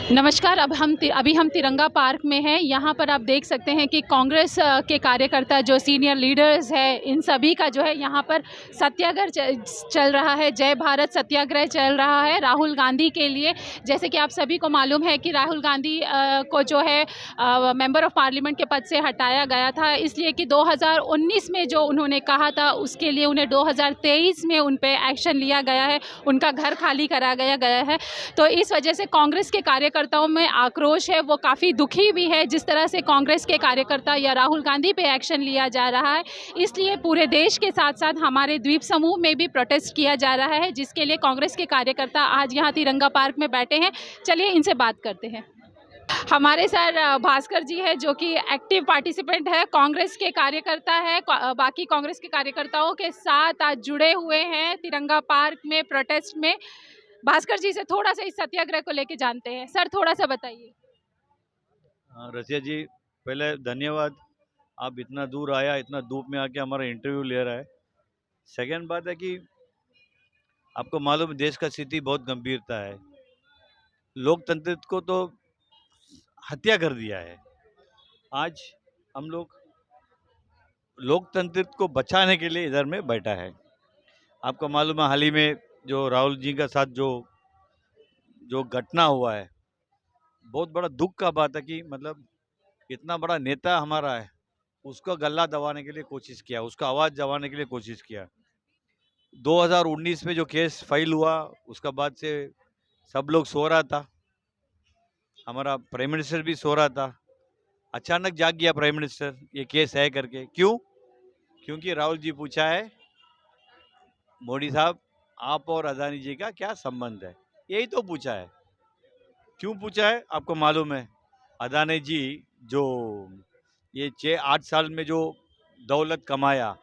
नमस्कार। अभी हम तिरंगा पार्क में हैं। यहाँ पर आप देख सकते हैं कि कांग्रेस के कार्यकर्ता जो सीनियर लीडर्स हैं, इन सभी का जो है यहाँ पर सत्याग्रह चल रहा है। जय भारत सत्याग्रह चल रहा है राहुल गांधी के लिए। जैसे कि आप सभी को मालूम है कि राहुल गांधी को जो है मेंबर ऑफ पार्लियामेंट के पद से हटाया गया था, इसलिए कि 2019 में जो उन्होंने कहा था उसके लिए उन्हें 2023 में उन पे एक्शन लिया गया है, उनका घर खाली करा गया है। तो इस वजह से कांग्रेस के कार्यकर्ताओं में आक्रोश है, वो काफ़ी दुखी भी है जिस तरह से कांग्रेस के कार्यकर्ता या राहुल गांधी पे एक्शन लिया जा रहा है। इसलिए पूरे देश के साथ साथ हमारे द्वीप समूह में भी प्रोटेस्ट किया जा रहा है, जिसके लिए कांग्रेस के कार्यकर्ता आज यहाँ तिरंगा पार्क में बैठे हैं। चलिए इनसे बात करते हैं। हमारे सर भास्कर जी है, जो कि एक्टिव पार्टिसिपेंट है, कांग्रेस के कार्यकर्ता है, बाकी कांग्रेस के कार्यकर्ताओं के साथ आज जुड़े हुए हैं तिरंगा पार्क में प्रोटेस्ट में। भास्कर जी से थोड़ा सा इस सत्याग्रह को लेके जानते हैं। सर थोड़ा सा बताइए। रसिया जी, पहले धन्यवाद। आप इतना दूर आया, इतना धूप में आके हमारा इंटरव्यू ले रहा है। सेकेंड बात है कि आपको मालूम है देश का स्थिति बहुत गंभीरता है। लोकतंत्र को तो हत्या कर दिया है। आज हम लोग लोकतंत्र को बचाने के लिए इधर में बैठा है। आपको मालूम है हाल ही में जो राहुल जी का साथ जो जो घटना हुआ है, बहुत बड़ा दुख का बात है कि मतलब इतना बड़ा नेता हमारा है, उसका गला दबाने के लिए कोशिश किया, उसका आवाज़ दबाने के लिए कोशिश किया। 2019 में जो केस फाइल हुआ उसका बाद से सब लोग सो रहा था, हमारा प्राइम मिनिस्टर भी सो रहा था। अचानक जाग गया प्राइम मिनिस्टर, ये केस है करके। क्यों? क्योंकि राहुल जी पूछा है, मोदी साहब आप और अदानी जी का क्या संबंध है, यही तो पूछा है। क्यों पूछा है आपको मालूम है? अदानी जी जो ये 6-8 साल में जो दौलत कमाया,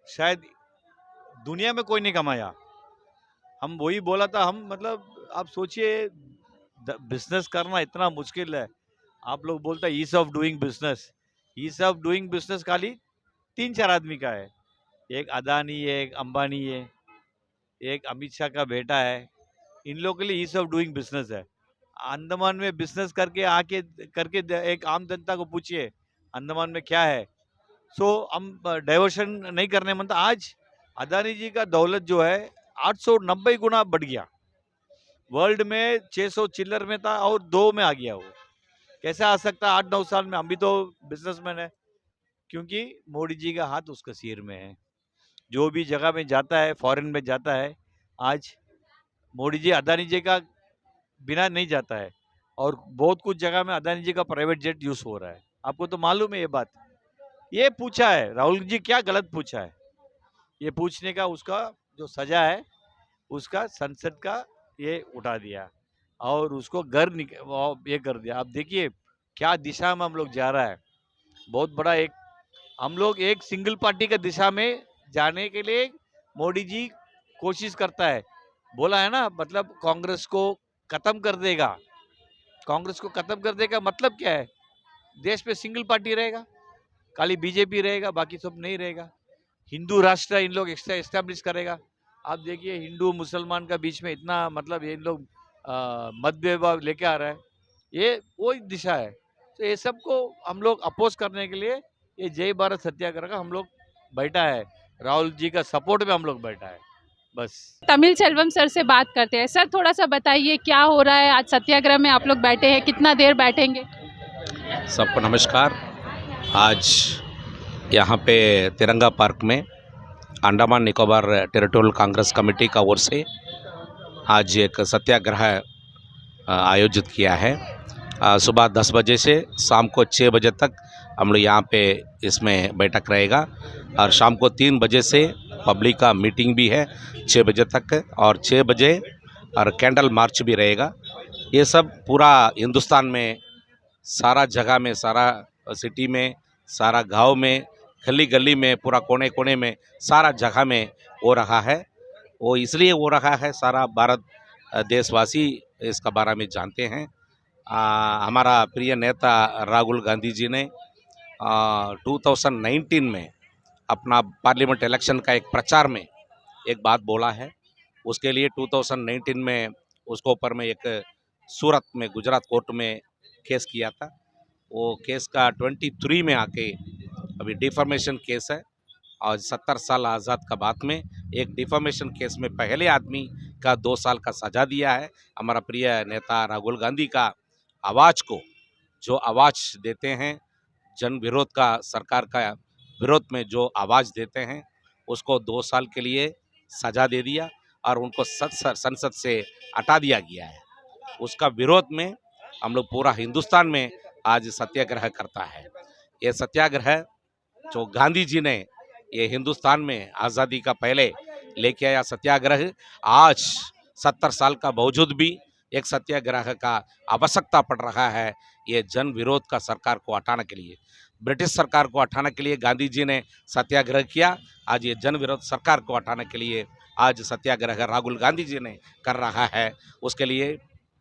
शायद दुनिया में कोई नहीं कमाया। हम वही बोला था, हम मतलब आप सोचिए बिजनेस करना इतना मुश्किल है। आप लोग बोलते हैं ease of doing business. Ease of doing business खाली 3-4 आदमी का है। एक अदानी है, एक अंबानी है, एक अमित शाह का बेटा है। इन लोगों के लिए ईज ऑफ डूइंग बिजनेस है। अंडमान में बिजनेस करके आके करके एक आम जनता को पूछिए अंडमान में क्या है। सो हम डाइवर्शन नहीं करने मनता। आज अदानी जी का दौलत जो है 890 गुना बढ़ गया। वर्ल्ड में 600 चिल्लर में था और 2 में आ गया। वो कैसे आ सकता है 8-9 साल में? हम भी तो बिजनेसमैन है। क्योंकि मोदी जी का हाथ उसके सिर में है। जो भी जगह में जाता है, फॉरेन में जाता है, आज मोदी जी अदानी जी का बिना नहीं जाता है। और बहुत कुछ जगह में अदानी जी का प्राइवेट जेट यूज हो रहा है। आपको तो मालूम है ये बात। ये पूछा है राहुल जी, क्या गलत पूछा है? ये पूछने का उसका जो सजा है, उसका संसद का ये उठा दिया और उसको ये कर दिया। आप देखिए क्या दिशा में हम लोग जा रहा है। बहुत बड़ा एक हम लोग एक सिंगल पार्टी का दिशा में जाने के लिए मोदी जी कोशिश करता है। बोला है ना, मतलब कांग्रेस को खत्म कर देगा। कांग्रेस को खत्म कर देगा मतलब क्या है? देश पे सिंगल पार्टी रहेगा, खाली बीजेपी रहेगा, बाकी सब नहीं रहेगा। हिंदू राष्ट्र इन लोग एस्टेब्लिश करेगा। आप देखिए हिंदू मुसलमान का बीच में इतना मतलब ये इन लोग मतभेद लेके आ रहा है। ये वही दिशा है। तो ये सबको हम लोग अपोज करने के लिए ये जय भारत सत्याग्रह का हम लोग बैठा है। राहुल जी का सपोर्ट में हम लोग बैठा है बस। तमिल सेल्वम सर से बात करते हैं। सर थोड़ा सा बताइए क्या हो रहा है आज सत्याग्रह में आप लोग बैठे हैं, कितना देर बैठेंगे? सबको नमस्कार। आज यहाँ पे तिरंगा पार्क में अंडमान निकोबार टेरिटोरियल कांग्रेस कमेटी का ओर से आज एक सत्याग्रह आयोजित किया है। सुबह 10 बजे से शाम को 6 बजे तक हम लोग यहाँ पे इसमें बैठक रहेगा और शाम को 3 बजे से पब्लिक का मीटिंग भी है 6 बजे तक, और 6 बजे और कैंडल मार्च भी रहेगा। ये सब पूरा हिंदुस्तान में सारा जगह में, सारा सिटी में, सारा गांव में, गली गली में, पूरा कोने कोने में, सारा जगह में हो रहा है। वो इसलिए हो रहा है, सारा भारत देशवासी इसका बारे में जानते हैं। हमारा प्रिय नेता राहुल गांधी जी ने 2019 में अपना पार्लियामेंट इलेक्शन का एक प्रचार में एक बात बोला है। उसके लिए 2019 में उसको ऊपर में एक सूरत में गुजरात कोर्ट में केस किया था। वो केस का 23 में आके अभी डिफॉर्मेशन केस है। और 70 साल आज़ाद का बाद में एक डिफॉर्मेशन केस में पहले आदमी का 2 साल का सजा दिया है। हमारा प्रिय नेता राहुल गांधी का आवाज़ को जो आवाज़ देते हैं, जन विरोध का, सरकार का विरोध में जो आवाज़ देते हैं, उसको 2 साल के लिए सजा दे दिया और उनको संसद से हटा दिया गया है। उसका विरोध में हम लोग पूरा हिंदुस्तान में आज सत्याग्रह करता है। ये सत्याग्रह जो गांधी जी ने ये हिंदुस्तान में आज़ादी का पहले लेके आया सत्याग्रह, आज 70 साल का बावजूद भी एक सत्याग्रह का आवश्यकता पड़ रहा है। ये जन विरोध का सरकार को हटाने के लिए, ब्रिटिश सरकार को हटाने के लिए गांधी जी ने सत्याग्रह किया। आज ये जन विरोध सरकार को हटाने के लिए आज सत्याग्रह राहुल गांधी जी ने कर रहा है। उसके लिए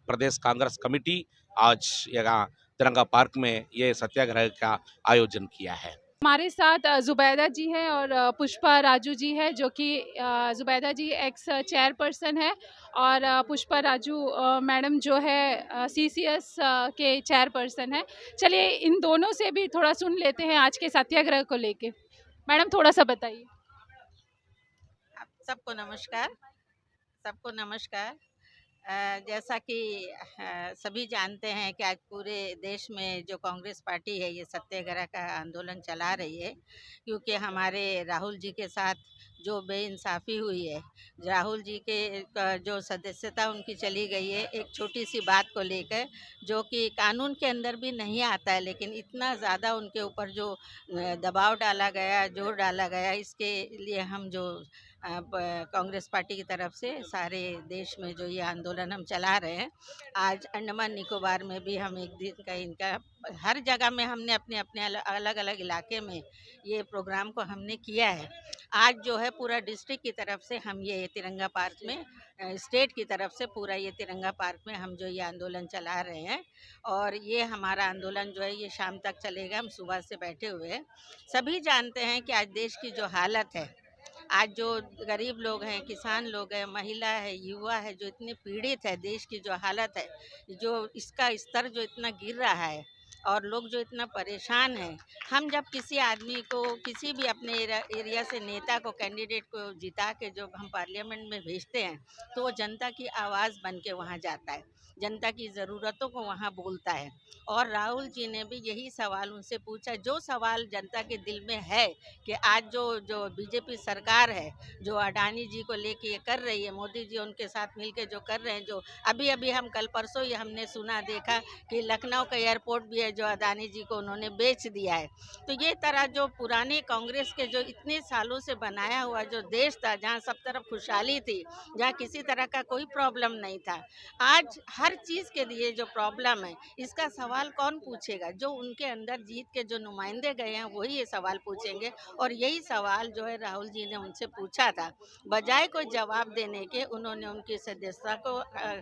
प्रदेश कांग्रेस कमेटी आज यहाँ तिरंगा पार्क में ये सत्याग्रह का आयोजन किया है। हमारे साथ ज़ुबैदा जी हैं और पुष्पा राजू जी है, जो कि ज़ुबैदा जी एक्स चेयरपर्सन है और पुष्पा राजू मैडम जो है सीसीएस के चेयरपर्सन है। चलिए इन दोनों से भी थोड़ा सुन लेते हैं आज के सत्याग्रह को लेके। मैडम थोड़ा सा बताइए। सबको नमस्कार। सबको नमस्कार। जैसा कि सभी जानते हैं कि आज पूरे देश में जो कांग्रेस पार्टी है ये सत्याग्रह का आंदोलन चला रही है, क्योंकि हमारे राहुल जी के साथ जो बेइंसाफ़ी हुई है, राहुल जी के जो सदस्यता उनकी चली गई है एक छोटी सी बात को लेकर, जो कि कानून के अंदर भी नहीं आता है, लेकिन इतना ज़्यादा उनके ऊपर जो दबाव डाला गया, जोर डाला गया, इसके लिए हम जो कांग्रेस पार्टी की तरफ से सारे देश में जो ये आंदोलन हम चला रहे हैं, आज अंडमान निकोबार में भी हम एक दिन का इनका हर जगह में हमने अपने अपने अलग अलग इलाके में ये प्रोग्राम को हमने किया है। आज जो है पूरा डिस्ट्रिक्ट की तरफ से हम ये तिरंगा पार्क में, स्टेट की तरफ से पूरा ये तिरंगा पार्क में हम जो ये आंदोलन चला रहे हैं, और ये हमारा आंदोलन जो है ये शाम तक चलेगा। हम सुबह से बैठे हुए हैं। सभी जानते हैं कि आज देश की जो हालत है, आज जो गरीब लोग हैं, किसान लोग हैं, महिला है, युवा है, जो इतने पीड़ित है, देश की जो हालत है, जो इसका स्तर जो इतना गिर रहा है और लोग जो इतना परेशान हैं, हम जब किसी आदमी को, किसी भी अपने एरिया से नेता को, कैंडिडेट को जिता के जब हम पार्लियामेंट में भेजते हैं, तो वो जनता की आवाज़ बन के वहाँ जाता है, जनता की ज़रूरतों को वहाँ बोलता है। और राहुल जी ने भी यही सवाल उनसे पूछा, जो सवाल जनता के दिल में है कि आज जो बीजेपी सरकार है, जो अडानी जी को लेके ये कर रही है, मोदी जी उनके साथ मिलके जो कर रहे हैं, जो अभी अभी हम कल परसों ही हमने सुना देखा कि लखनऊ का एयरपोर्ट भी है जो अडानी जी को उन्होंने बेच दिया है। तो ये तरह जो पुराने कांग्रेस के जो इतने सालों से बनाया हुआ जो देश था, जहाँ सब तरफ खुशहाली थी, जहाँ किसी तरह का कोई प्रॉब्लम नहीं था, आज हर चीज़ के लिए जो प्रॉब्लम है, इसका सवाल कौन पूछेगा? जो उनके अंदर जीत के जो नुमाइंदे गए हैं वही ये सवाल पूछेंगे। और यही सवाल जो है राहुल जी ने उनसे पूछा था। बजाय कोई जवाब देने के उन्होंने उनकी सदस्यता को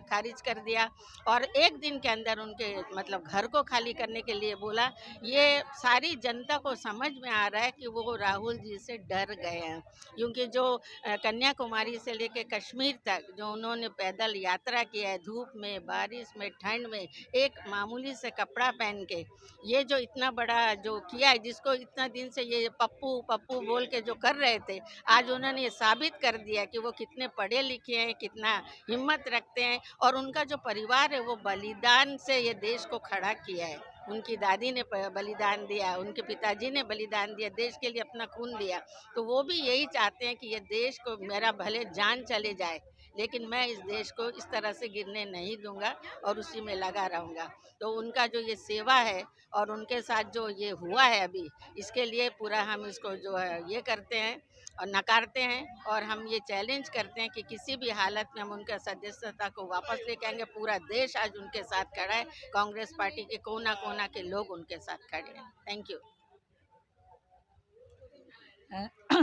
खारिज कर दिया और एक दिन के अंदर उनके मतलब घर को खाली करने के लिए बोला। ये सारी जनता को समझ में आ रहा है कि वो राहुल जी से डर गए हैं, क्योंकि जो कन्याकुमारी से लेके कश्मीर तक जो उन्होंने पैदल यात्रा किया है, धूप में, बारिश में, ठंड में, एक मामूली से कपड़ा पहन के, ये जो इतना बड़ा जो किया है, जिसको इतना दिन से ये पप्पू पप्पू बोल के जो कर रहे थे, आज उन्होंने ये साबित कर दिया कि वो कितने पढ़े लिखे हैं, कितना हिम्मत रखते हैं। और उनका जो परिवार है वो बलिदान से ये देश को खड़ा किया है। उनकी दादी ने बलिदान दिया, उनके पिताजी ने बलिदान दिया, देश के लिए अपना खून दिया। तो वो भी यही चाहते हैं कि ये देश को, मेरा भले जान चले जाए, लेकिन मैं इस देश को इस तरह से गिरने नहीं दूंगा और उसी में लगा रहूँगा। तो उनका जो ये सेवा है और उनके साथ जो ये हुआ है अभी, इसके लिए पूरा हम इसको जो है ये करते हैं और नकारते हैं, और हम ये चैलेंज करते हैं कि किसी भी हालत में हम उनका सदस्यता को वापस लेके आएंगे। पूरा देश आज उनके साथ खड़ा है, कांग्रेस पार्टी के कोना कोना के लोग उनके साथ खड़े हैं। Thank you.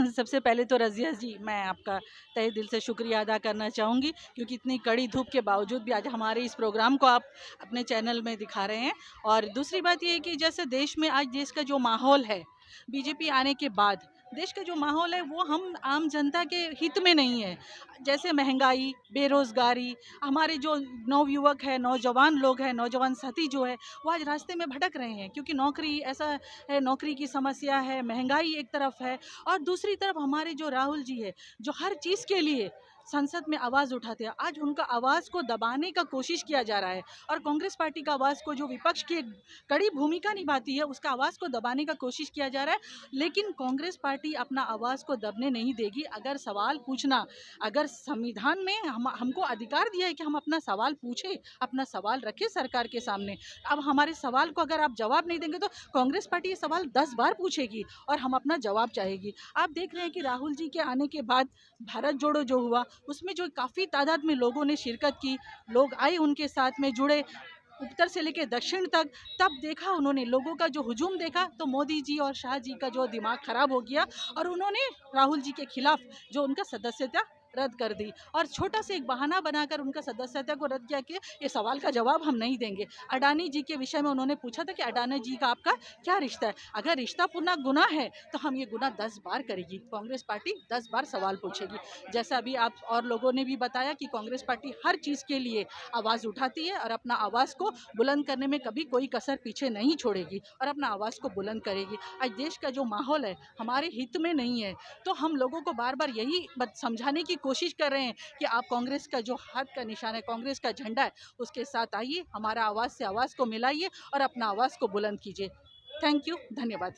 सबसे पहले तो रज़िया जी, मैं आपका तहे दिल से शुक्रिया अदा करना चाहूँगी, क्योंकि इतनी कड़ी धूप के बावजूद भी आज हमारे इस प्रोग्राम को आप अपने चैनल में दिखा रहे हैं। और दूसरी बात ये है कि जैसे देश में आज देश का जो माहौल है, बीजेपी आने के बाद देश का जो माहौल है वो हम आम जनता के हित में नहीं है। जैसे महंगाई, बेरोज़गारी, हमारे जो नवयुवक है, नौजवान लोग हैं, नौजवान साथी जो है, वो आज रास्ते में भटक रहे हैं क्योंकि नौकरी ऐसा है, नौकरी की समस्या है, महंगाई एक तरफ है और दूसरी तरफ हमारे जो राहुल जी है, जो हर चीज़ के लिए संसद में आवाज़ उठाते हैं, आज उनका आवाज़ को दबाने का कोशिश किया जा रहा है और कांग्रेस पार्टी का आवाज़ को, जो विपक्ष की एक कड़ी भूमिका निभाती है, उसका आवाज़ को दबाने का कोशिश किया जा रहा है। लेकिन कांग्रेस पार्टी अपना आवाज़ को दबने नहीं देगी। अगर सवाल पूछना, अगर संविधान में हमको अधिकार दिया है कि हम अपना सवाल पूछें, अपना सवाल रखें सरकार के सामने। अब हमारे सवाल को अगर आप जवाब नहीं देंगे तो कांग्रेस पार्टी ये सवाल 10 बार पूछेगी और हम अपना जवाब चाहेगी। आप देख रहे हैं कि राहुल जी के आने के बाद भारत जोड़ो जो हुआ, उसमें जो काफ़ी तादाद में लोगों ने शिरकत की, लोग आए उनके साथ में जुड़े, उत्तर से लेकर दक्षिण तक। तब देखा उन्होंने लोगों का जो हुजूम देखा तो मोदी जी और शाह जी का जो दिमाग खराब हो गया और उन्होंने राहुल जी के खिलाफ जो उनका सदस्यता रद्द कर दी और छोटा सा एक बहाना बनाकर उनका सदस्यता को रद्द किया कि ये सवाल का जवाब हम नहीं देंगे। अडानी जी के विषय में उन्होंने पूछा था कि अडानी जी का आपका क्या रिश्ता है, अगर रिश्ता पूर्ण गुनाह है तो हम ये गुनाह 10 बार करेगी। कांग्रेस पार्टी 10 बार सवाल पूछेगी। जैसा अभी आप और लोगों ने भी बताया कि कांग्रेस पार्टी हर चीज़ के लिए आवाज़ उठाती है और अपना आवाज़ को बुलंद करने में कभी कोई कसर पीछे नहीं छोड़ेगी और अपना आवाज़ को बुलंद करेगी। आज देश का जो माहौल है हमारे हित में नहीं है, तो हम लोगों को बार बार यही समझाने की कोशिश कर रहे हैं कि आप कांग्रेस का जो हाथ का निशान है, कांग्रेस का झंडा है, उसके साथ आइए, हमारा आवाज़ से आवाज़ को मिलाइए और अपना आवाज़ को बुलंद कीजिए। थैंक यू, धन्यवाद।